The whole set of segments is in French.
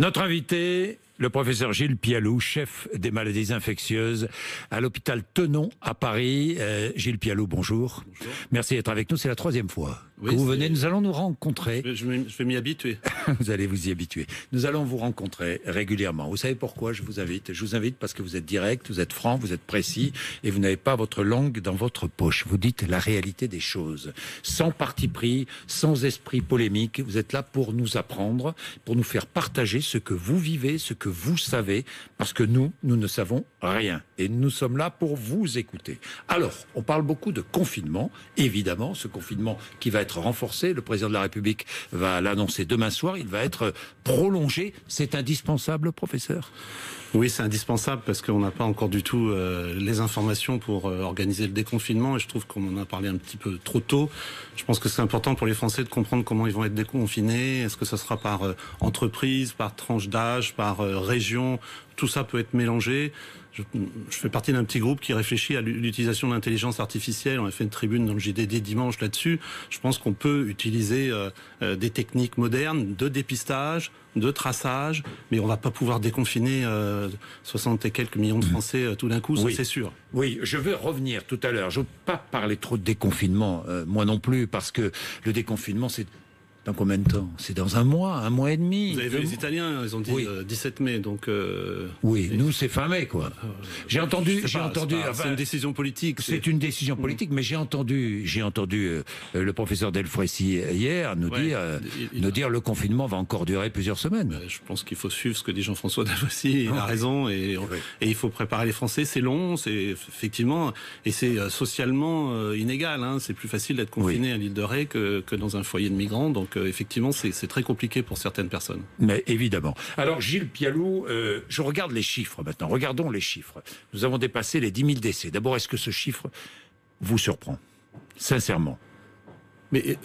Notre invité, le professeur Gilles Pialou, chef des maladies infectieuses à l'hôpital Tenon à Paris. Gilles Pialou, bonjour. Bonjour. Merci d'être avec nous. C'est la troisième fois que Oui, vous venez. Nous allons nous rencontrer. Je vais m'y habituer. Vous allez vous y habituer. Nous allons vous rencontrer régulièrement. Vous savez pourquoi je vous invite? Je vous invite parce que vous êtes direct, vous êtes franc, vous êtes précis et vous n'avez pas votre langue dans votre poche. Vous dites la réalité des choses. Sans parti pris, sans esprit polémique. Vous êtes là pour nous apprendre, pour nous faire partager ce que vous vivez, ce que vous savez, parce que nous ne savons rien. Et nous sommes là pour vous écouter. Alors, on parle beaucoup de confinement. Évidemment, ce confinement qui va être renforcé. Le président de la République va l'annoncer demain soir. Il va être prolongé. C'est indispensable, professeur? Oui, c'est indispensable parce qu'on n'a pas encore du tout les informations pour organiser le déconfinement et je trouve qu'on en a parlé un petit peu trop tôt. Je pense que c'est important pour les Français de comprendre comment ils vont être déconfinés. Est-ce que ça sera par entreprise, par tranche d'âge, par région? Tout ça peut être mélangé. Je fais partie d'un petit groupe qui réfléchit à l'utilisation de l'intelligence artificielle. On a fait une tribune dans le JDD dimanche là-dessus. Je pense qu'on peut utiliser des techniques modernes de dépistage, de traçage, mais on va pas pouvoir déconfiner 60 et quelques millions de Français tout d'un coup, ça c'est sûr. Oui, je vais revenir tout à l'heure. Je ne veux pas parler trop de déconfinement, moi non plus, parce que le déconfinement, c'est dans combien de temps? C'est dans un mois et demi. Vous avez vu les Italiens, ils ont dit 17 mai, donc... Oui, nous c'est fin mai, quoi. J'ai entendu... C'est une décision politique. C'est une décision politique, mais j'ai entendu le professeur Delfrécy hier nous dire le confinement va encore durer plusieurs semaines. Je pense qu'il faut suivre ce que dit Jean-François Delfrécy, il a raison, et il faut préparer les Français. C'est long, c'est effectivement, et c'est socialement inégal. Hein. C'est plus facile d'être confiné à l'île de Ré que dans un foyer de migrants, donc effectivement, c'est très compliqué pour certaines personnes. Mais évidemment. Alors, Gilles Pialou, je regarde les chiffres maintenant. Regardons les chiffres. Nous avons dépassé les 10 000 décès. D'abord, est-ce que ce chiffre vous surprend? Sincèrement. Mais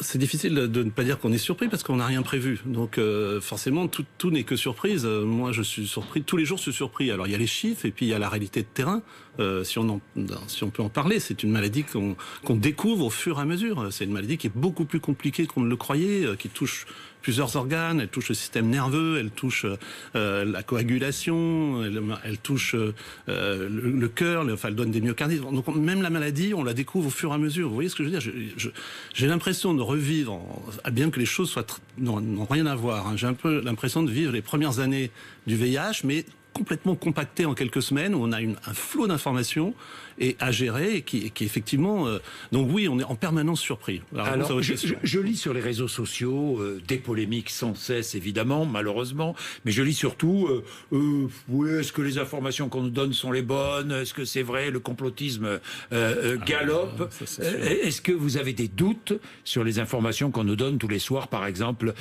c'est difficile de ne pas dire qu'on est surpris parce qu'on n'a rien prévu. Donc forcément, tout n'est que surprise. Moi, je suis surpris. Tous les jours, je suis surpris. Alors, il y a les chiffres et puis il y a la réalité de terrain. Si on peut en parler, c'est une maladie qu'on découvre au fur et à mesure. C'est une maladie qui est beaucoup plus compliquée qu'on ne le croyait, qui touche plusieurs organes, elle touche le système nerveux, elle touche la coagulation, elle touche le cœur, elle donne des myocardites. Donc même la maladie, on la découvre au fur et à mesure. Vous voyez ce que je veux dire? J'ai l'impression de revivre, bien que les choses n'ont rien à voir, hein, j'ai un peu l'impression de vivre les premières années du VIH, mais complètement compacté en quelques semaines, où on a un flot d'informations à gérer, et qui effectivement... donc oui, on est en permanence surpris. Alors je lis sur les réseaux sociaux des polémiques sans cesse, évidemment, malheureusement, mais je lis surtout oui, est-ce que les informations qu'on nous donne sont les bonnes? Est-ce que c'est vrai? Le complotisme galope. Est-ce que vous avez des doutes sur les informations qu'on nous donne tous les soirs, par exemple,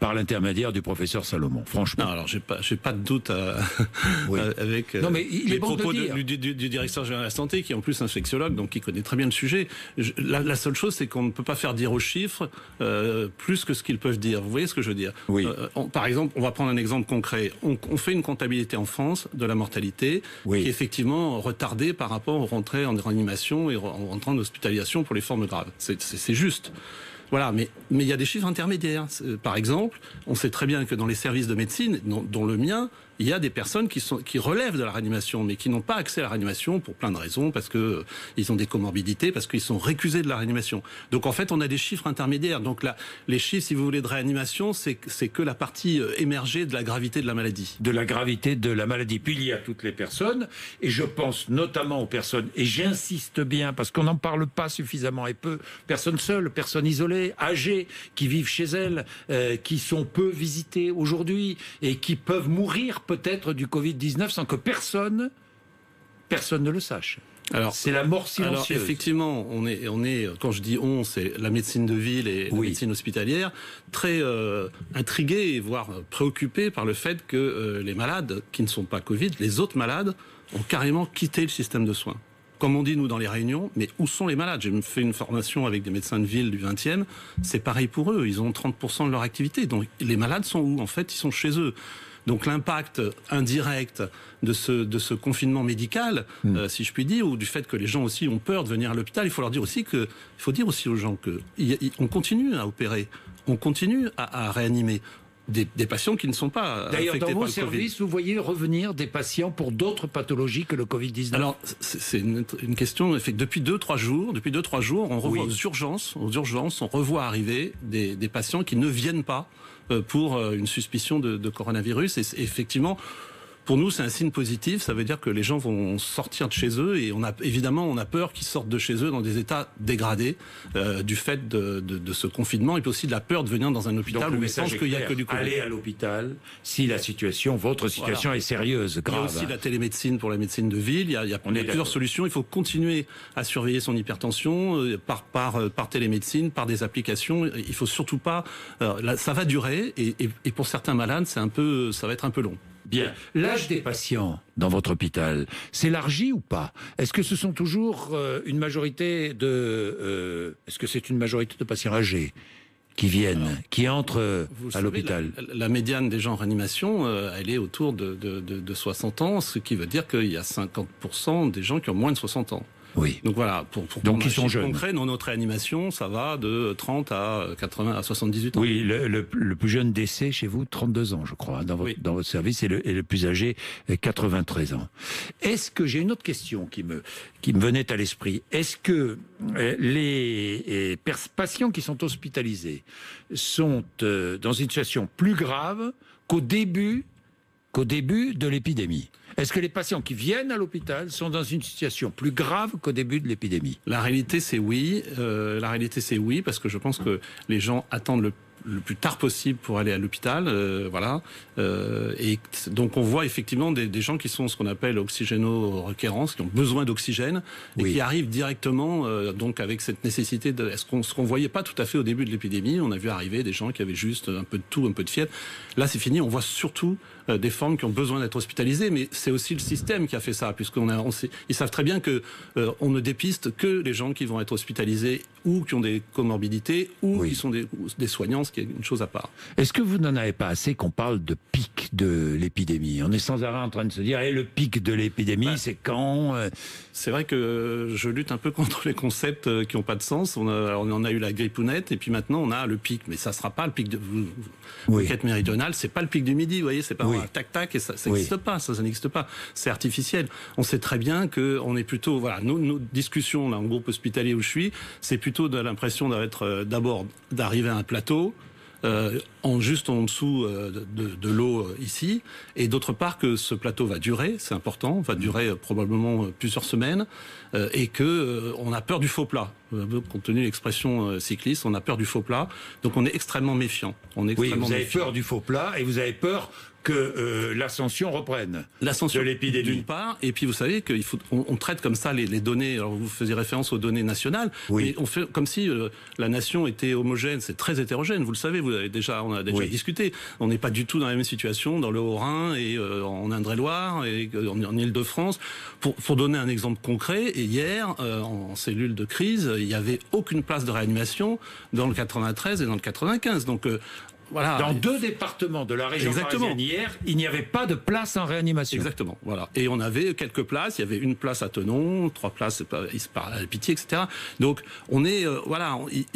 par l'intermédiaire du professeur Salomon? Franchement. Non, alors j'ai pas de doute avec non, mais il les est bon propos de dire. du directeur général de la santé, qui est en plus infectiologue, donc qui connaît très bien le sujet. La seule chose, c'est qu'on ne peut pas faire dire aux chiffres plus que ce qu'ils peuvent dire. Vous voyez ce que je veux dire? Oui. Par exemple, on va prendre un exemple concret. On fait une comptabilité en France de la mortalité qui est effectivement retardée par rapport aux rentrées en réanimation et en rentrant en hospitalisation pour les formes graves. C'est juste. Voilà, mais il y a des chiffres intermédiaires. Par exemple, on sait très bien que dans les services de médecine, dont le mien, il y a des personnes qui relèvent de la réanimation, mais qui n'ont pas accès à la réanimation pour plein de raisons, parce que ils ont des comorbidités, parce qu'ils sont récusés de la réanimation. Donc en fait, on a des chiffres intermédiaires. Donc là, les chiffres, si vous voulez, de réanimation, c'est que la partie émergée de la gravité de la maladie. De la gravité de la maladie. Puis il y a toutes les personnes, et je pense notamment aux personnes, et j'insiste bien, parce qu'on n'en parle pas suffisamment et peu, personnes seules, personnes isolées, âgées, qui vivent chez elles, qui sont peu visitées aujourd'hui, et qui peuvent mourir peut-être du Covid-19 sans que personne ne le sache. Alors, c'est la mort silencieuse. Alors, effectivement, on est, quand je dis on, c'est la médecine de ville et la médecine hospitalière, très intrigués, voire préoccupés par le fait que les malades qui ne sont pas Covid, les autres malades, ont carrément quitté le système de soins. Comme on dit, nous, dans les réunions, mais où sont les malades? J'ai fait une formation avec des médecins de ville du 20e, c'est pareil pour eux, ils ont 30% de leur activité. Donc, les malades sont où? En fait, ils sont chez eux. Donc l'impact indirect de ce confinement médical, si je puis dire, ou du fait que les gens aussi ont peur de venir à l'hôpital, il faut dire aussi aux gens que on continue à opérer, on continue à réanimer. des patients qui ne sont pas D'ailleurs, affectés dans par vos le Covid. services, vous voyez revenir des patients pour d'autres pathologies que le Covid-19? Alors, c'est une question. Depuis 2-3 jours, on revoit aux urgences, on revoit arriver des patients qui ne viennent pas pour une suspicion de coronavirus. Et effectivement, pour nous, c'est un signe positif. Ça veut dire que les gens vont sortir de chez eux et on a peur qu'ils sortent de chez eux dans des états dégradés du fait de ce confinement et puis aussi de la peur de venir dans un hôpital. Donc, où le on message pense qu'il n'y a que du Covid. Allez à l'hôpital si votre situation est sérieuse, grave. Il y a aussi la télémédecine pour la médecine de ville. Il y a plusieurs solutions. Il faut continuer à surveiller son hypertension par télémédecine, par des applications. Il faut surtout pas. Ça va durer et pour certains malades, ça va être un peu long. Bien. L'âge des patients dans votre hôpital s'élargit ou pas? Est-ce que ce sont toujours une majorité est-ce que c'est une majorité de patients âgés qui viennent, qui entrent à l'hôpital? La médiane des gens en réanimation, elle est autour de 60 ans, ce qui veut dire qu'il y a 50% des gens qui ont moins de 60 ans. Oui. Donc voilà, donc ils sont jeunes. Concret, dans notre réanimation, ça va de 30 à 80 à 78 ans. Oui, le plus jeune décès chez vous, 32 ans, je crois, dans votre service, et le plus âgé, 93 ans. Est-ce que j'ai une autre question qui me venait à l'esprit? Est-ce que les patients qui sont hospitalisés sont dans une situation plus grave qu'au début de l'épidémie? Est-ce que les patients qui viennent à l'hôpital sont dans une situation plus grave qu'au début de l'épidémie? La réalité, c'est oui. Parce que je pense que les gens attendent le plus tard possible pour aller à l'hôpital, et donc on voit effectivement des gens qui sont ce qu'on appelle oxygéno-requérants, qui ont besoin d'oxygène et qui arrivent directement, donc avec cette nécessité ce qu'on voyait pas tout à fait au début de l'épidémie. On a vu arriver des gens qui avaient juste un peu de toux, un peu de fièvre. Là, c'est fini. On voit surtout des formes qui ont besoin d'être hospitalisées, mais c'est aussi le système qui a fait ça, ils savent très bien que on ne dépiste que les gens qui vont être hospitalisés ou qui ont des comorbidités ou qui sont des soignants, ce qui est une chose à part. Est-ce que vous n'en avez pas assez qu'on parle de pic de l'épidémie? On est sans arrêt en train de se dire le pic de l'épidémie, c'est quand? C'est vrai que je lutte un peu contre les concepts qui n'ont pas de sens. On en a eu la grippounette et puis maintenant on a le pic, mais ça sera pas le pic de quête méridionale, c'est pas le pic du midi, vous voyez, c'est pas tac tac et ça n'existe pas, ça n'existe pas, c'est artificiel. On sait très bien que on est plutôt nos discussions là en groupe hospitalier où je suis, c'est plutôt de l'impression d'abord d'arriver à un plateau juste en dessous de l'eau ici, et d'autre part que ce plateau va durer, c'est important, va durer probablement plusieurs semaines, et que on a peur du faux plat. Compte tenu de l'expression cycliste, on a peur du faux plat, donc on est extrêmement méfiant. Vous avez peur du faux plat et vous avez peur que l'ascension reprenne de l'épidémie. D'une part, et puis vous savez qu'on traite comme ça les données, alors vous faisiez référence aux données nationales, mais on fait comme si la nation était homogène, c'est très hétérogène, vous le savez, on a déjà discuté, on n'est pas du tout dans la même situation dans le Haut-Rhin et en Indre-et-Loire et en Île-de-France. Pour donner un exemple concret, et hier, en cellule de crise, il n'y avait aucune place de réanimation dans le 93 et dans le 95, donc voilà. Dans 2 départements de la région parisienne hier, il n'y avait pas de place en réanimation. Exactement, voilà. Et on avait quelques places, il y avait une place à Thonon, 3 places à la Pitié, etc. Donc on est,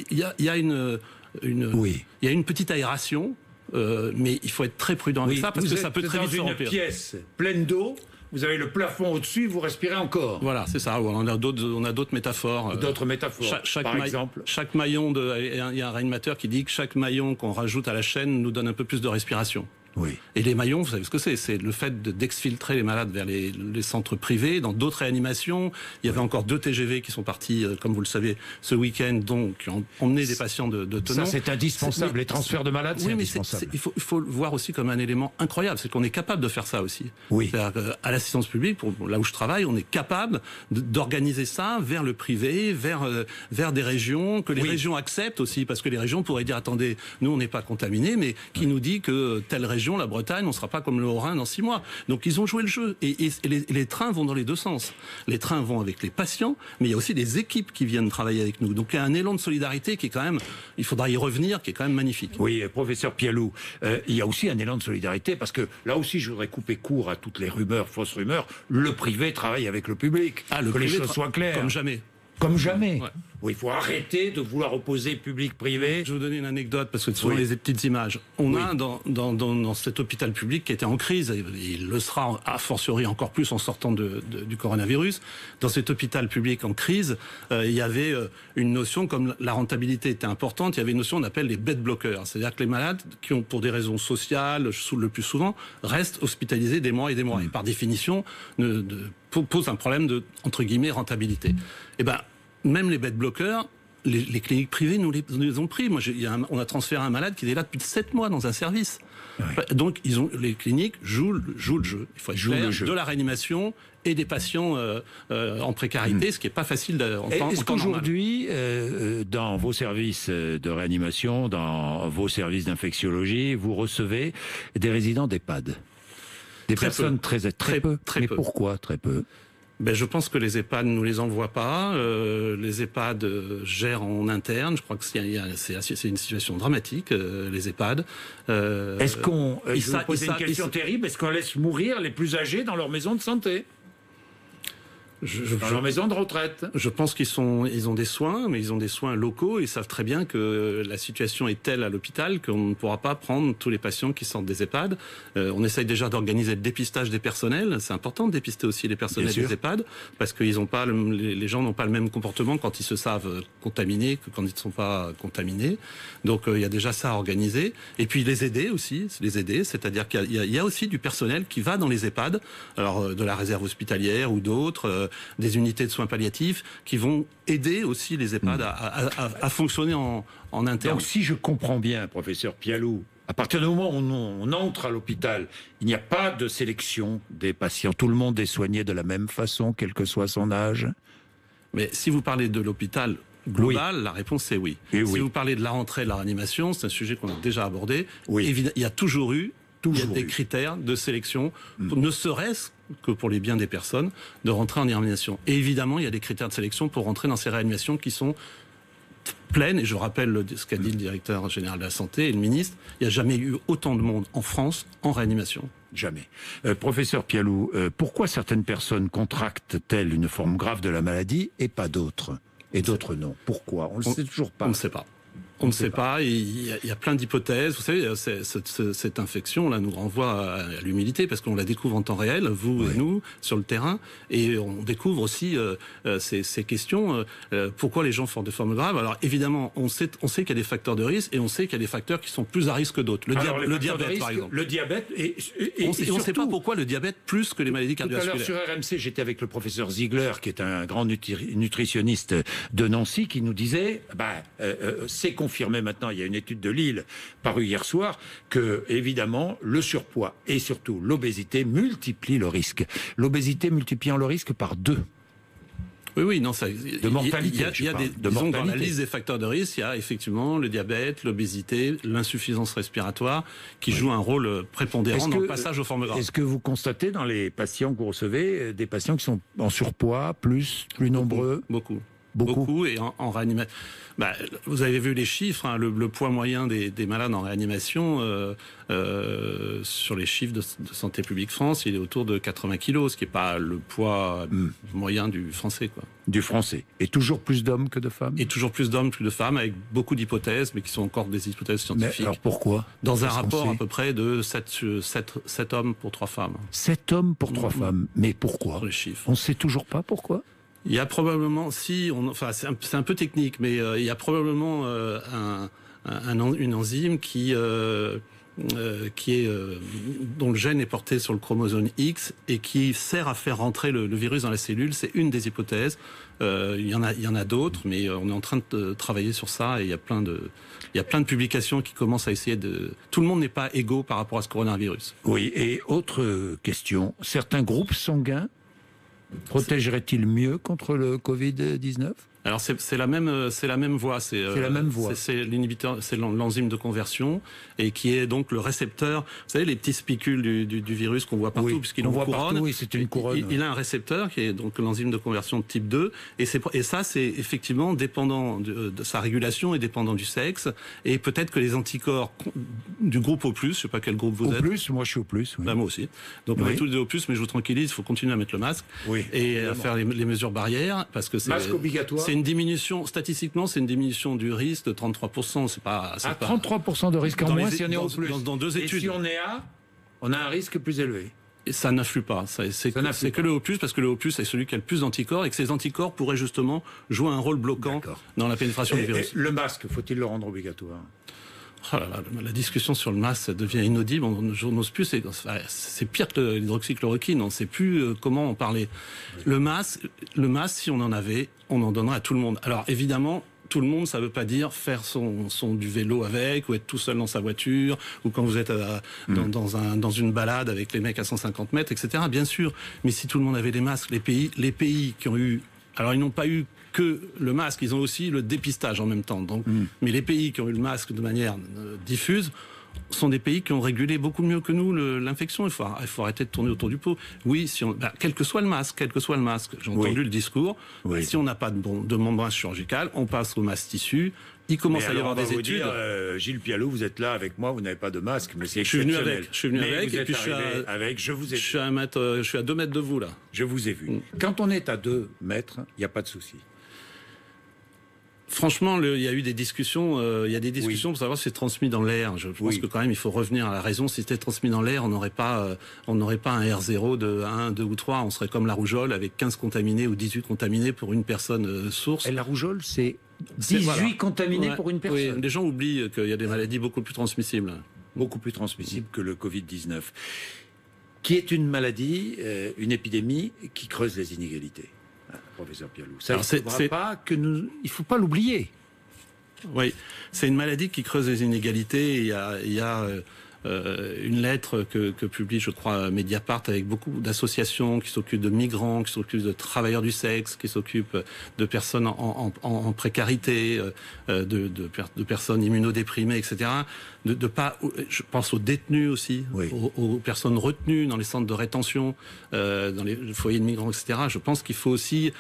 il y a une petite aération, mais il faut être très prudent avec ça parce que ça peut très vite se remplir. Dans une pièce pleine d'eau. Vous avez le plafond au-dessus, vous respirez encore. Voilà, c'est ça. On a d'autres métaphores. D'autres métaphores, par exemple. Chaque maillon, il y a un réanimateur qui dit que chaque maillon qu'on rajoute à la chaîne nous donne un peu plus de respiration. Oui. Et les maillons, vous savez ce que c'est? C'est le fait d'exfiltrer les malades vers les centres privés. Dans d'autres réanimations, il y avait encore 2 TGV qui sont partis, comme vous le savez, ce week-end, donc qui ont emmené des patients de Thonon. Ça, c'est indispensable. Les transferts de malades, c'est indispensable. Il faut le voir aussi comme un élément incroyable. C'est qu'on est capable de faire ça aussi. Oui. À l'assistance publique, là où je travaille, on est capable d'organiser ça vers le privé, vers des régions, que les régions acceptent aussi, parce que les régions pourraient dire, attendez, nous, on n'est pas contaminés, mais qui nous dit que telle région, la Bretagne, on ne sera pas comme le Haut-Rhin dans 6 mois. Donc ils ont joué le jeu. Et les trains vont dans les 2 sens. Les trains vont avec les patients, mais il y a aussi des équipes qui viennent travailler avec nous. Donc il y a un élan de solidarité qui est quand même, il faudra y revenir, qui est quand même magnifique. Oui, professeur Pialou, il y a aussi un élan de solidarité, parce que là aussi, je voudrais couper court à toutes les rumeurs, fausses rumeurs. Le privé travaille avec le public. Que les choses soient claires. Comme jamais. Comme jamais. Ouais. où il faut arrêter de vouloir opposer public-privé. Je vais vous donner une anecdote, parce que ce sont les petites images. On a dans cet hôpital public qui était en crise, et il le sera a fortiori encore plus en sortant du coronavirus, dans cet hôpital public en crise, il y avait une notion, comme la rentabilité était importante, il y avait une notion qu'on appelle les bed blockers. C'est-à-dire que les malades qui ont, pour des raisons sociales, le plus souvent, restent hospitalisés des mois et des mois. Et par définition, posent un problème de, entre guillemets, rentabilité. Et ben, même les bed blockers, les cliniques privées nous les ont pris. Moi, on a transféré un malade qui était là depuis 7 mois dans un service. Ouais. Donc, les cliniques jouent le jeu. Il faut être clair, de la réanimation et des patients en précarité, ce qui n'est pas facile en temps. Est-ce qu'aujourd'hui, dans vos services de réanimation, dans vos services d'infectiologie, vous recevez des résidents d'EHPAD? Des personnes très peu. Mais pourquoi très peu? Ben, je pense que les EHPAD ne nous les envoient pas. Les EHPAD gèrent en interne. Je crois que c'est une situation dramatique, les EHPAD. Est-ce qu'on... je vais vous poser une question terrible. Est-ce qu'on laisse mourir les plus âgés dans leur maison de santé ? Dans leur maison de retraite. Je pense ils ont des soins, mais ils ont des soins locaux. Ils savent très bien que la situation est telle à l'hôpital qu'on ne pourra pas prendre tous les patients qui sortent des EHPAD. On essaye déjà d'organiser le dépistage des personnels. C'est important de dépister aussi les personnels des EHPAD, parce que les gens n'ont pas le même comportement quand ils se savent contaminés que quand ils ne sont pas contaminés. Donc il y a déjà ça à organiser. Et puis les aider aussi, c'est-à-dire qu'il y a aussi du personnel qui va dans les EHPAD, alors de la réserve hospitalière ou d'autres, des unités de soins palliatifs qui vont aider aussi les EHPAD à fonctionner en interne. Donc si je comprends bien, professeur Pialou, à partir du moment où on entre à l'hôpital, il n'y a pas de sélection des patients. Tout le monde est soigné de la même façon, quel que soit son âge. Mais si vous parlez de l'hôpital global, la réponse est oui. Si vous parlez de la rentrée de la réanimation, c'est un sujet qu'on a déjà abordé. Il y a toujours eu des critères de sélection, ne serait-ce que pour les biens des personnes, de rentrer en réanimation. Et évidemment, il y a des critères de sélection pour rentrer dans ces réanimations qui sont pleines. Et je rappelle ce qu'a dit le directeur général de la Santé et le ministre, il n'y a jamais eu autant de monde en France en réanimation. Jamais. Professeur Pialou, pourquoi certaines personnes contractent-elles une forme grave de la maladie et pas d'autres ? Et d'autres non. Pourquoi ? On ne le sait toujours pas. On ne sait pas. On ne sait pas, il y a plein d'hypothèses. Vous savez, cette infection là nous renvoie à l'humilité, parce qu'on la découvre en temps réel, vous et nous, sur le terrain, et on découvre aussi ces questions. Pourquoi les gens font des formes graves ? Alors évidemment, on sait qu'il y a des facteurs de risque, et on sait qu'il y a des facteurs qui sont plus à risque que d'autres. Le diabète, par exemple. Le diabète, on ne sait pas pourquoi le diabète plus que les maladies cardiovasculaires. Tout à l'heure sur RMC, j'étais avec le professeur Ziegler, qui est un grand nutritionniste de Nancy, qui nous disait, c'est confirmé maintenant, il y a une étude de Lille parue hier soir, que évidemment le surpoids et surtout l'obésité multiplient le risque. L'obésité multipliant le risque par 2. Oui, non, de mortalité. Disons, dans la liste des facteurs de risque, il y a effectivement le diabète, l'obésité, l'insuffisance respiratoire, qui jouent un rôle prépondérant dans le passage aux formes graves. Est-ce que vous constatez dans les patients que vous recevez des patients qui sont en surpoids, plus nombreux ? Beaucoup et en réanimation. Vous avez vu les chiffres, le poids moyen des malades en réanimation sur les chiffres de Santé publique France, il est autour de 80 kilos, ce qui n'est pas le poids moyen du français, quoi. Du français. Et toujours plus d'hommes que de femmes ? Et toujours plus d'hommes que de femmes, avec beaucoup d'hypothèses, mais qui sont encore des hypothèses scientifiques. Mais alors pourquoi ? Dans un rapport à peu près de 7 hommes pour 3 femmes. 7 hommes pour 3 femmes. Mais pourquoi ? Les chiffres. On ne sait toujours pas pourquoi ? Il y a probablement, c'est un peu technique, mais il y a probablement une enzyme dont le gène est porté sur le chromosome X et qui sert à faire rentrer le virus dans la cellule. C'est une des hypothèses. Il y en a d'autres, mais on est en train de travailler sur ça, et il y a plein de publications qui commencent à essayer de... Tout le monde n'est pas égaux par rapport à ce coronavirus. Oui, et autre question, certains groupes sanguins protégerait-il mieux contre le Covid-19 ? Alors c'est la même voie. C'est la même voie. C'est l'inhibiteur, c'est l'enzyme de conversion, et qui est donc le récepteur. Vous savez, les petits spicules du virus qu'on voit partout, puisqu'il est en couronne. Oui, c'est une couronne. Il a un récepteur qui est donc l'enzyme de conversion de type 2, et ça c'est effectivement dépendant de sa régulation et dépendant du sexe, et peut-être que les anticorps du groupe O+, je sais pas quel groupe vous êtes. O+, moi je suis O+. Oui. Moi aussi. Donc on est tous des O+, mais je vous tranquillise, il faut continuer à mettre le masque et à faire les mesures barrières, parce que c'est masque obligatoire. une diminution, statistiquement, c'est une diminution du risque de 33%. C'est pas 33% de risque en moins si on est au plus. Dans 2 études. Et si on est on a un risque plus élevé. Et ça n'influe pas. C'est que le O+, parce que le O+, est celui qui a le plus d'anticorps et que ces anticorps pourraient justement jouer un rôle bloquant dans la pénétration du virus. Et le masque, faut-il le rendre obligatoire? Oh là là, la discussion sur le masque, ça devient inaudible. On n'ose plus. C'est pire que l'hydroxychloroquine. On ne sait plus comment en parler. Le masque, si on en avait, on en donnerait à tout le monde. Alors évidemment, tout le monde, ça ne veut pas dire faire du vélo avec, ou être tout seul dans sa voiture, ou quand vous êtes dans une balade avec les mecs à 150 mètres, etc. Bien sûr. Mais si tout le monde avait des masques, les pays qui ont eu... Alors ils n'ont pas eu que le masque, ils ont aussi le dépistage en même temps. Donc, mais les pays qui ont eu le masque de manière diffuse sont des pays qui ont régulé beaucoup mieux que nous l'infection. Il faut arrêter de tourner autour du pot. Oui, quel que soit le masque, j'ai entendu le discours. Oui. Si on n'a pas de membrane chirurgicale, on passe au masque tissu. Il commence à y avoir des études. Gilles Pialou, vous êtes là avec moi, vous n'avez pas de masque, mais c'est exceptionnel. Je suis venu avec, et puis je vous ai vu. Je suis à 2 mètres de vous, là. Je vous ai vu. Quand on est à 2 mètres, il n'y a pas de souci. Franchement, il y a eu des discussions. Il y a des discussions pour savoir si c'est transmis dans l'air. Je pense que quand même, il faut revenir à la raison. Si c'était transmis dans l'air, on n'aurait pas un R0 de 1, 2 ou 3. On serait comme la rougeole avec 15 contaminés ou 18 contaminés pour une personne source. Et la rougeole, c'est 18 contaminés pour une personne. Oui, les gens oublient qu'il y a des maladies beaucoup plus transmissibles. Beaucoup plus transmissibles que le Covid-19. Qui est une maladie, une épidémie qui creuse les inégalités. Professeur Pialou, il ne faut pas l'oublier. Oui, c'est une maladie qui creuse les inégalités. Il y a une lettre que publie, je crois, Mediapart, avec beaucoup d'associations qui s'occupent de migrants, qui s'occupent de travailleurs du sexe, qui s'occupent de personnes en précarité, de personnes immunodéprimées, etc. Je pense aux détenus aussi, aux personnes retenues dans les centres de rétention, dans les foyers de migrants, etc. Je pense qu'il faut aussi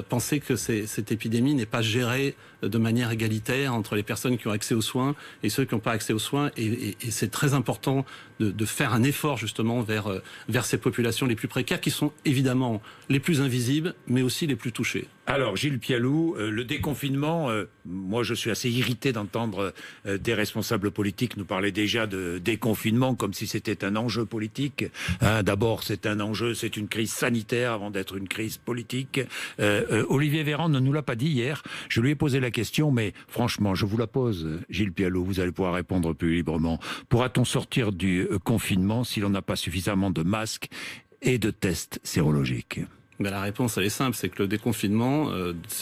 penser que cette épidémie n'est pas gérée de manière égalitaire entre les personnes qui ont accès aux soins et ceux qui n'ont pas accès aux soins. Et c'est très important de faire un effort justement vers ces populations les plus précaires qui sont évidemment les plus invisibles, mais aussi les plus touchées. Alors, Gilles Pialou, le déconfinement, moi je suis assez irrité d'entendre des responsables politiques nous parler déjà de déconfinement comme si c'était un enjeu politique. D'abord, c'est un enjeu, c'est une crise sanitaire avant d'être une crise politique. Olivier Véran ne nous l'a pas dit hier. Je lui ai posé la question, mais franchement, je vous la pose, Gilles Pialou, vous allez pouvoir répondre plus librement. Pourra-t-on sortir du confinement si l'on n'a pas suffisamment de masques et de tests sérologiques ? Ben la réponse, elle est simple, c'est que le déconfinement,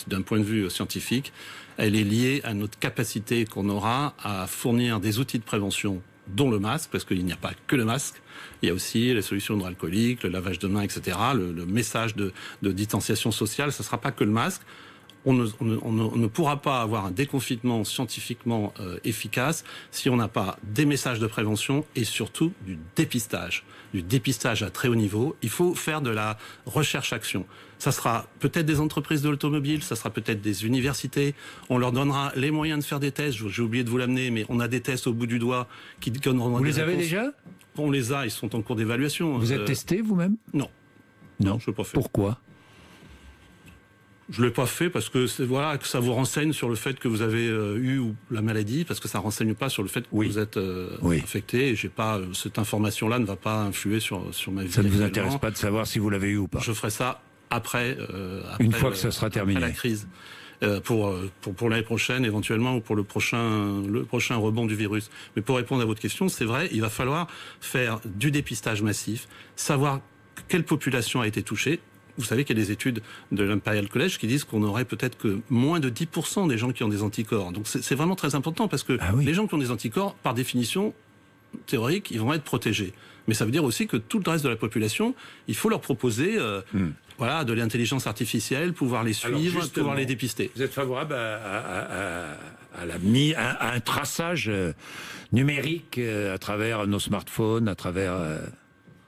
d'un point de vue scientifique, elle est liée à notre capacité qu'on aura à fournir des outils de prévention, dont le masque, parce qu'il n'y a pas que le masque, il y a aussi les solutions hydroalcooliques, le lavage de mains, etc., le message de distanciation sociale, ce ne sera pas que le masque. On ne pourra pas avoir un déconfinement scientifiquement efficace si on n'a pas des messages de prévention et surtout du dépistage à très haut niveau. Il faut faire de la recherche-action. Ça sera peut-être des entreprises de l'automobile, ça sera peut-être des universités. On leur donnera les moyens de faire des tests. J'ai oublié de vous l'amener, mais on a des tests au bout du doigt qui donneront des réponses. Vous les avez déjà ? On les a, ils sont en cours d'évaluation. Vous êtes testé vous-même ? Non. Non, je ne l'ai pas fait. Pourquoi ? Je ne l'ai pas fait parce que que ça vous renseigne sur le fait que vous avez eu la maladie, parce que ça ne renseigne pas sur le fait que vous êtes infecté. Et cette information-là ne va pas influer sur ma vie. Ça ne vous intéresse pas de savoir si vous l'avez eu ou pas ? Je ferai ça après une fois que ça sera terminé. Après la crise. Pour l'année prochaine, éventuellement, ou pour le prochain rebond du virus. Mais pour répondre à votre question, c'est vrai, il va falloir faire du dépistage massif, savoir quelle population a été touchée. Vous savez qu'il y a des études de l'Imperial College qui disent qu'on aurait peut-être que moins de 10% des gens qui ont des anticorps. Donc c'est vraiment très important parce que les gens qui ont des anticorps, par définition théorique, ils vont être protégés. Mais ça veut dire aussi que tout le reste de la population, il faut leur proposer de l'intelligence artificielle, pouvoir les suivre, pouvoir les dépister. Vous êtes favorable à un traçage numérique à travers nos smartphones, à travers...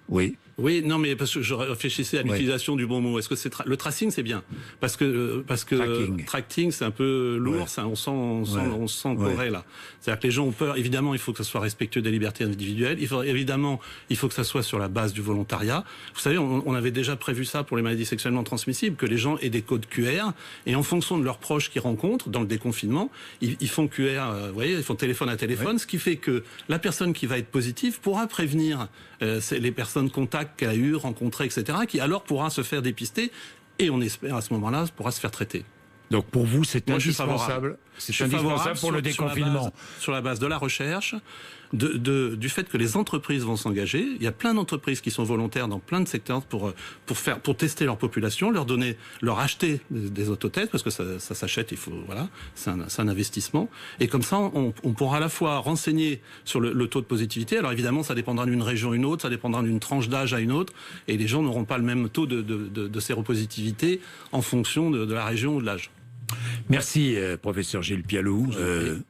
Oui. Oui, non, mais parce que je réfléchissais à l'utilisation du bon mot. Est-ce que c'est le tracing, c'est bien parce que tracking, c'est un peu lourd. Ça, on sent coré là. C'est-à-dire que les gens ont peur. Évidemment, il faut que ça soit respectueux des libertés individuelles. Il faut que ça soit sur la base du volontariat. Vous savez, on avait déjà prévu ça pour les maladies sexuellement transmissibles, que les gens aient des codes QR et en fonction de leurs proches qu'ils rencontrent dans le déconfinement, ils font QR. Vous voyez, ils font téléphone à téléphone, ce qui fait que la personne qui va être positive pourra prévenir les personnes contacts qu'elle a eu, rencontrées, etc., qui alors pourra se faire dépister et on espère à ce moment-là pourra se faire traiter. Donc pour vous, c'est indispensable. C'est indispensable pour le déconfinement. Sur la base de la recherche, du fait que les entreprises vont s'engager. Il y a plein d'entreprises qui sont volontaires dans plein de secteurs pour tester leur population, leur acheter des autotests parce que ça s'achète. Il faut c'est un investissement. Et comme ça, on pourra à la fois renseigner sur le taux de positivité. Alors évidemment, ça dépendra d'une région à une autre, ça dépendra d'une tranche d'âge à une autre, et les gens n'auront pas le même taux de séropositivité en fonction de la région ou de l'âge. Merci, professeur Gilles Pialou.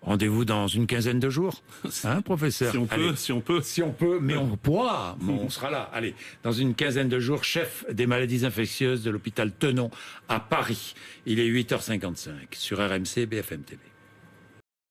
Rendez-vous dans une quinzaine de jours, hein, professeur? Si on peut, mais on pourra. On sera là. Allez, dans une quinzaine de jours, chef des maladies infectieuses de l'hôpital Tenon à Paris. Il est 8h55 sur RMC BFM TV.